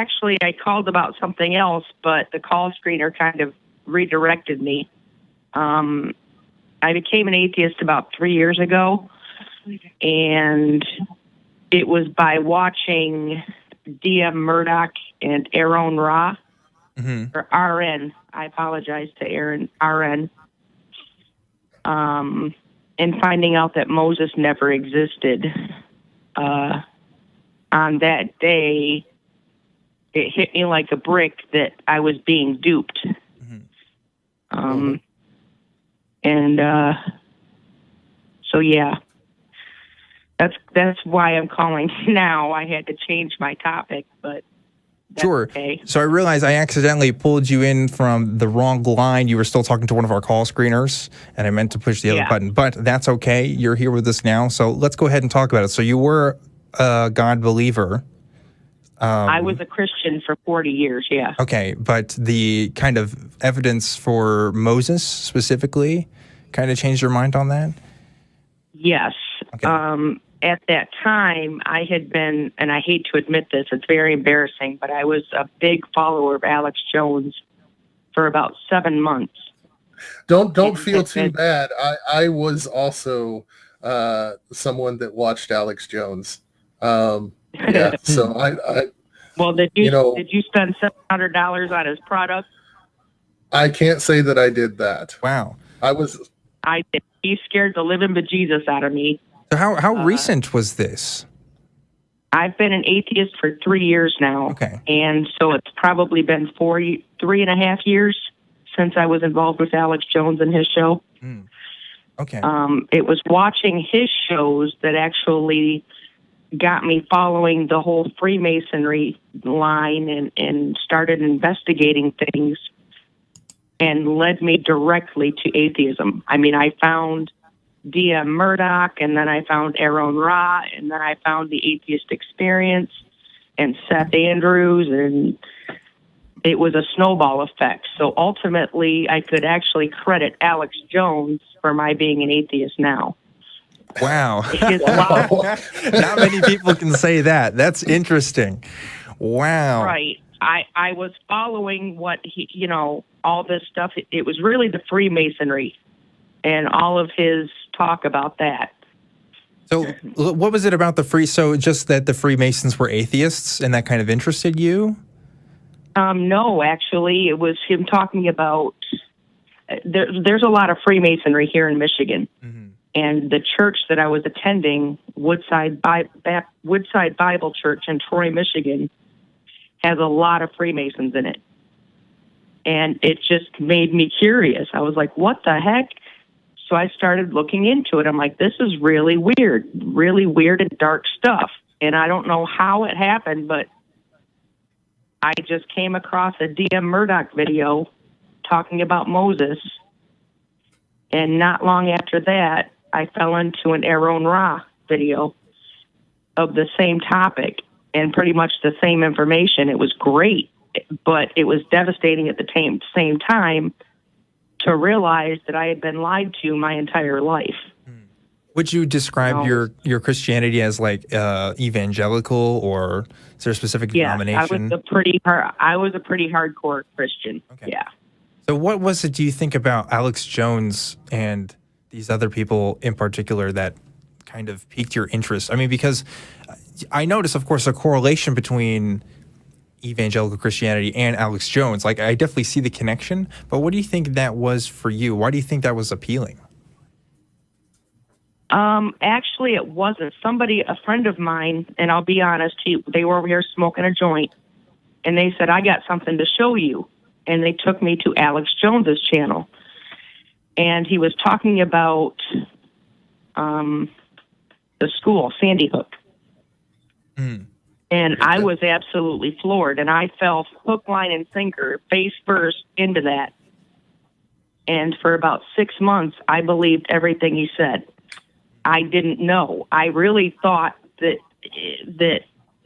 Actually, I called about something else, but the call screener kind of redirected me. I became an atheist about 3 years ago, and it was by watching D.M. Murdoch and Aaron Ra, or RN. I apologize to Aaron, RN. And finding out that Moses never existed. On that day, it hit me like a brick that I was being duped. So yeah, that's why I'm calling now. I had to change my topic, but sure. Okay. So I realized I accidentally pulled you in from the wrong line. You were still talking to one of our call screeners, and I meant to push the other button, but that's okay. You're here with us now, so let's go ahead and talk about it. So you were a God believer. I was a Christian for 40 years, yeah. Okay, but the kind of evidence for Moses specifically kind of changed your mind on that? Yes. Okay. At that time, I had been, and I hate to admit this, it's very embarrassing, but I was a big follower of Alex Jones for about 7 months. Don't feel too bad. I was also someone that watched Alex Jones. Yeah, so I well, did you spend $700 on his product? I can't say that I did that. Wow. I did. He scared the living bejesus out of me. So how recent was this? I've been an atheist for 3 years now. Okay. And so it's probably been 3.5 years since I was involved with Alex Jones and his show. Okay. It was watching his shows that actually got me following the whole Freemasonry line and started investigating things and led me directly to atheism. I mean, I found D.M. Murdoch, and then I found Aaron Ra, and then I found the Atheist Experience and Seth Andrews, and it was a snowball effect. So ultimately, I could actually credit Alex Jones for my being an atheist now. Wow. Not many people can say that. That's interesting. Wow. Right. I was following what he, all this stuff. It was really the Freemasonry and all of his talk about that. So what was it about so just that the Freemasons were atheists and that kind of interested you? No, actually, it was him talking about, there's a lot of Freemasonry here in Michigan. And the church that I was attending, Woodside Bible Church in Troy, Michigan, has a lot of Freemasons in it. And it just made me curious. I was like, what the heck? So I started looking into it. I'm like, this is really weird and dark stuff. And I don't know how it happened, but I just came across a D.M. Murdoch video talking about Moses. And not long after that, I fell into an Aaron Ra video of the same topic and pretty much the same information. It was great, but it was devastating at the same time to realize that I had been lied to my entire life. Would you describe your Christianity as like evangelical, or is there a specific denomination? I was a pretty hardcore Christian. Okay. Yeah. So what was it, do you think, about Alex Jones and these other people in particular that kind of piqued your interest? I mean, because I noticed, of course, a correlation between evangelical Christianity and Alex Jones. Like, I definitely see the connection, but what do you think that was for you? Why do you think that was appealing? Actually, it wasn't. A friend of mine, and I'll be honest, they were over here smoking a joint, and they said, I got something to show you. And they took me to Alex Jones's channel. And he was talking about the school, Sandy Hook. And I was absolutely floored. And I fell hook, line, and sinker, face first into that. And for about 6 months, I believed everything he said. I didn't know. I really thought that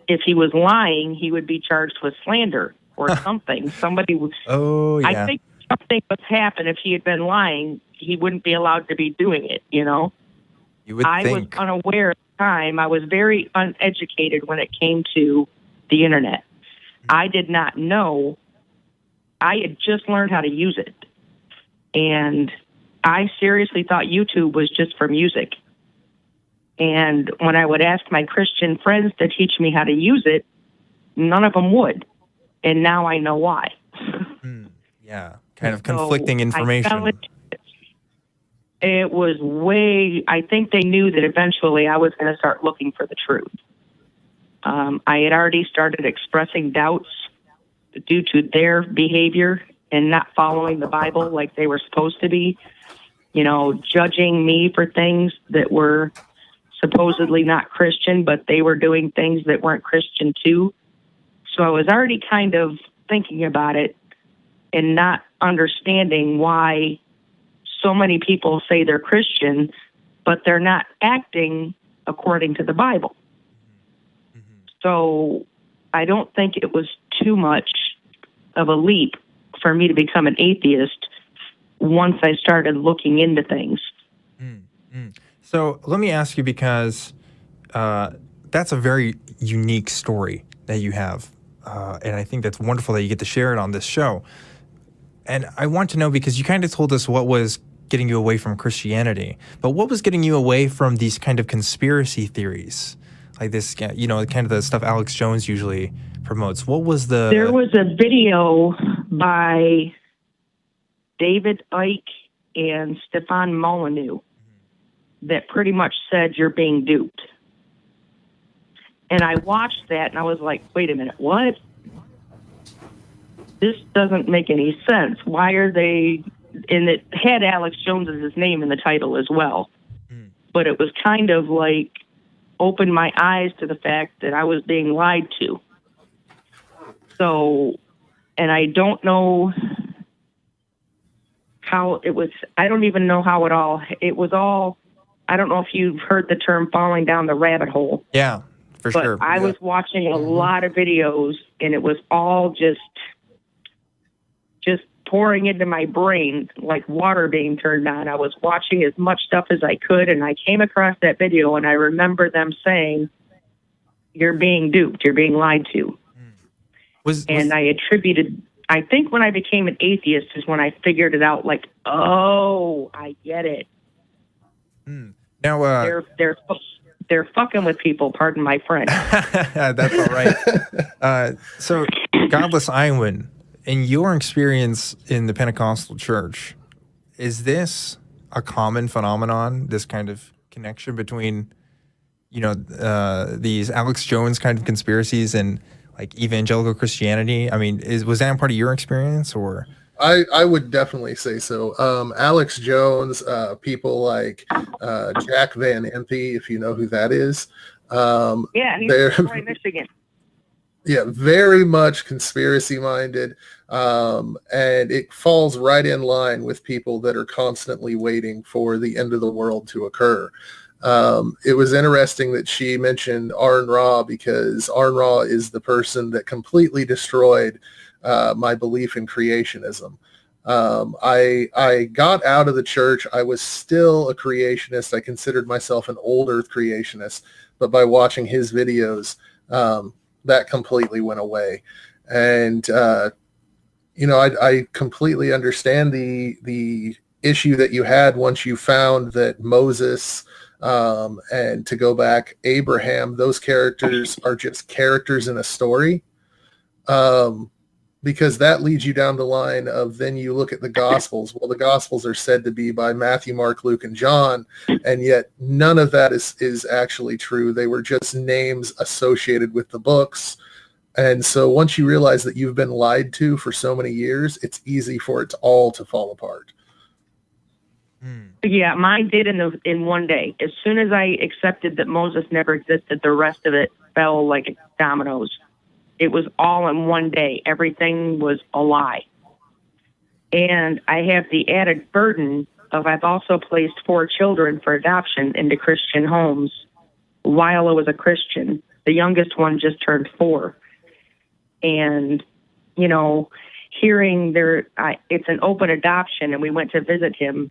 if he was lying, he would be charged with slander or something. Somebody was. Oh, yeah. I think something would happen if he had been lying. He wouldn't be allowed to be doing it, You would think. I was unaware at the time. I was very uneducated when it came to the internet. I did not know. I had just learned how to use it. And I seriously thought YouTube was just for music. And when I would ask my Christian friends to teach me how to use it, none of them would. And now I know why. Yeah, kind of conflicting information. It was I think they knew that eventually I was going to start looking for the truth. I had already started expressing doubts due to their behavior and not following the Bible like they were supposed to be, judging me for things that were supposedly not Christian, but they were doing things that weren't Christian too. So I was already kind of thinking about it and not understanding why so many people say they're Christian, but they're not acting according to the Bible. So I don't think it was too much of a leap for me to become an atheist once I started looking into things. So let me ask you, because that's a very unique story that you have. And I think that's wonderful that you get to share it on this show. And I want to know, because you kind of told us what was getting you away from Christianity, but what was getting you away from these kind of conspiracy theories? Like this, kind of the stuff Alex Jones usually promotes. What was the... There was a video by David Icke and Stefan Molyneux that pretty much said you're being duped. And I watched that and I was like, wait a minute, what? This doesn't make any sense. Why are they... And it had Alex Jones's name in the title as well. But it was kind of like opened my eyes to the fact that I was being lied to. So, and I don't know how it was, I don't even know how it was all, I don't know if you've heard the term falling down the rabbit hole. Yeah, for but sure. I was watching a lot of videos and it was all just pouring into my brain like water being turned on. I was watching as much stuff as I could, and I came across that video, and I remember them saying, you're being duped, you're being lied to. I think when I became an atheist is when I figured it out, like, oh, I get it. Now, they're fucking with people, pardon my French. That's all right. So, Godless Iowan, in your experience in the Pentecostal church, is this a common phenomenon, this kind of connection between, these Alex Jones kind of conspiracies and like evangelical Christianity? I mean, was that part of your experience, or? I would definitely say so. Alex Jones, people like Jack Van Impe, if you know who that is. He's from Michigan. Yeah, very much conspiracy minded. And it falls right in line with people that are constantly waiting for the end of the world to occur. It was interesting that she mentioned Arn Ra, because Arn Ra is the person that completely destroyed my belief in creationism. I got out of the church. I was still a creationist. I considered myself an old earth creationist, but by watching his videos, that completely went away. And, I completely understand the issue that you had once you found that Moses, and to go back, Abraham, those characters are just characters in a story. Because that leads you down the line of, then you look at the Gospels. Well, the Gospels are said to be by Matthew, Mark, Luke, and John, and yet none of that is actually true. They were just names associated with the books. And so once you realize that you've been lied to for so many years, it's easy for it all to fall apart. Yeah, mine did in one day. As soon as I accepted that Moses never existed, the rest of it fell like dominoes. It was all in one day. Everything was a lie. And I have the added burden of I've also placed 4 children for adoption into Christian homes while I was a Christian. The youngest one just turned 4. And, hearing it's an open adoption, and we went to visit him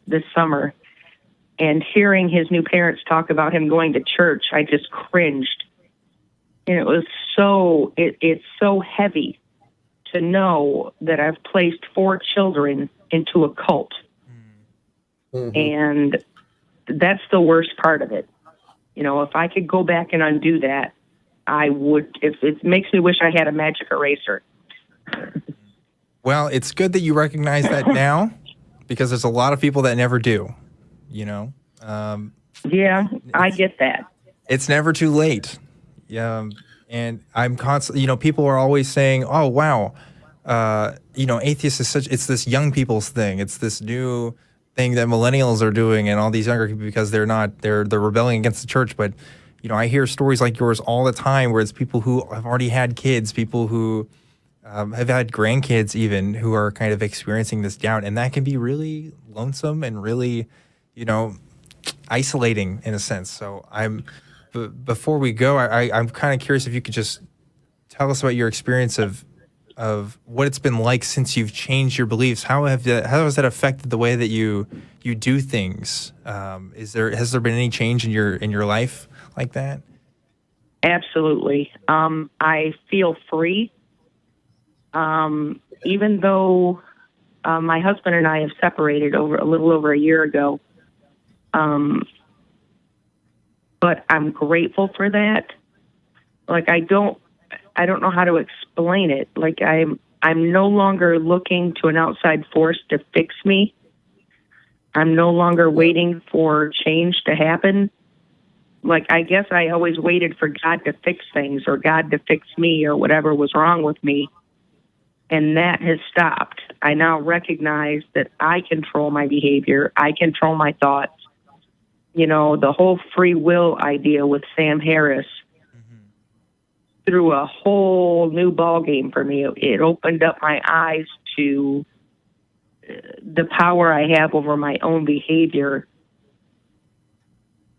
this summer. And hearing his new parents talk about him going to church, I just cringed. And it was it's so heavy to know that I've placed 4 children into a cult. Mm-hmm. And that's the worst part of it. If I could go back and undo that, I would. It makes me wish I had a magic eraser. Well, it's good that you recognize that now, because there's a lot of people that never do, Yeah, I get that. It's never too late. Yeah. And I'm constantly, people are always saying, oh, wow, atheist is it's this young people's thing. It's this new thing that millennials are doing and all these younger people, because they're rebelling against the church. But, I hear stories like yours all the time, where it's people who have already had kids, people who have had grandkids even, who are kind of experiencing this doubt. And that can be really lonesome and really, isolating in a sense. So before we go, I'm kind of curious if you could just tell us about your experience of what it's been like since you've changed your beliefs. How has that affected the way that you do things? Has there been any change in your life like that? Absolutely. I feel free. Even though my husband and I have separated a little over a year ago, but I'm grateful for that. Like, I don't know how to explain it. Like, I'm no longer looking to an outside force to fix me. I'm no longer waiting for change to happen. Like, I guess I always waited for God to fix things, or God to fix me, or whatever was wrong with me. And that has stopped. I now recognize that I control my behavior. I control my thoughts. The whole free will idea with Sam Harris threw a whole new ballgame for me. It opened up my eyes to the power I have over my own behavior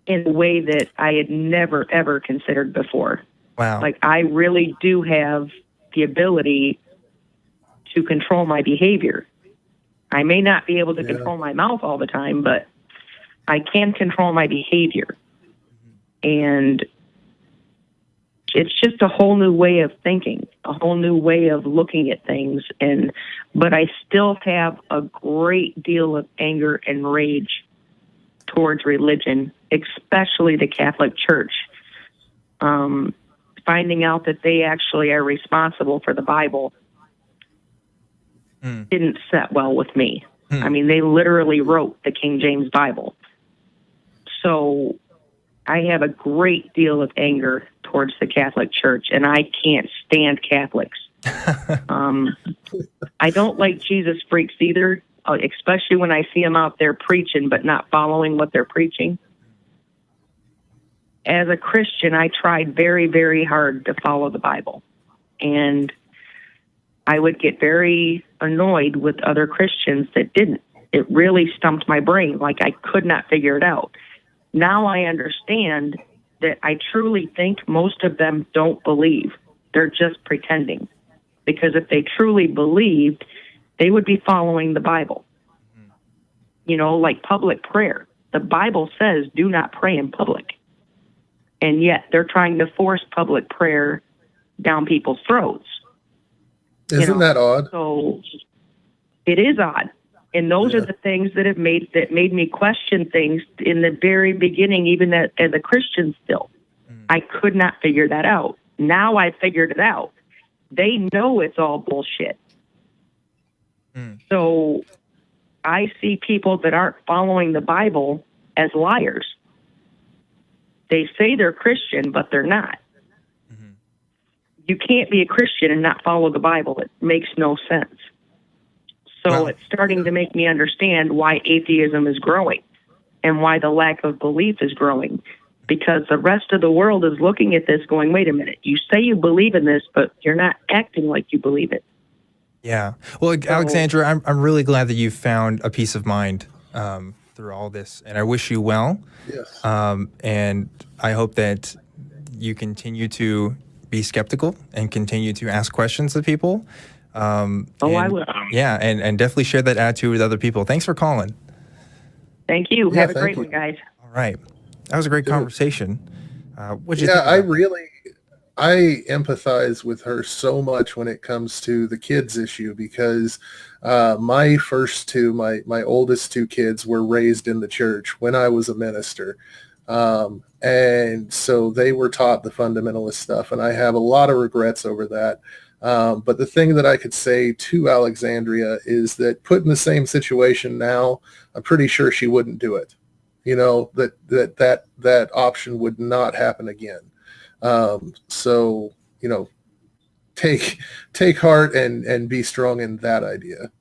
in a way that I had never, ever considered before. Wow. Like, I really do have the ability to control my behavior. I may not be able to control my mouth all the time, but I can control my behavior. And it's just a whole new way of thinking, a whole new way of looking at things. But I still have a great deal of anger and rage towards religion, especially the Catholic Church. Finding out that they actually are responsible for the Bible didn't set well with me. I mean, they literally wrote the King James Bible. So I have a great deal of anger towards the Catholic Church, and I can't stand Catholics. I don't like Jesus freaks either, especially when I see them out there preaching but not following what they're preaching. As a Christian, I tried very, very hard to follow the Bible. And I would get very annoyed with other Christians that didn't. It really stumped my brain. Like, I could not figure it out. Now I understand that I truly think most of them don't believe. They're just pretending. Because if they truly believed, they would be following the Bible. Like public prayer. The Bible says do not pray in public. And yet they're trying to force public prayer down people's throats. Isn't that odd? So it is odd. And those are the things that made me question things in the very beginning, even as a Christian still. I could not figure that out. Now I figured it out. They know it's all bullshit. So I see people that aren't following the Bible as liars. They say they're Christian, but they're not. You can't be a Christian and not follow the Bible. It makes no sense. So it's starting to make me understand why atheism is growing and why the lack of belief is growing. Because the rest of the world is looking at this going, wait a minute, you say you believe in this, but you're not acting like you believe it. Yeah. Well, Alexandra, I'm really glad that you found a peace of mind through all this, and I wish you well. Yes. And I hope that you continue to be skeptical and continue to ask questions to people. I will. Yeah, and definitely share that attitude with other people. Thanks for calling. Thank you. Have a great one, guys. All right. That was a great conversation. What'd you think I I empathize with her so much when it comes to the kids issue, because my my oldest two kids were raised in the church when I was a minister. And so they were taught the fundamentalist stuff, and I have a lot of regrets over that. But the thing that I could say to Alexandria is that put in the same situation now, I'm pretty sure she wouldn't do it. You know, that option would not happen again. So, you know, take heart and be strong in that idea.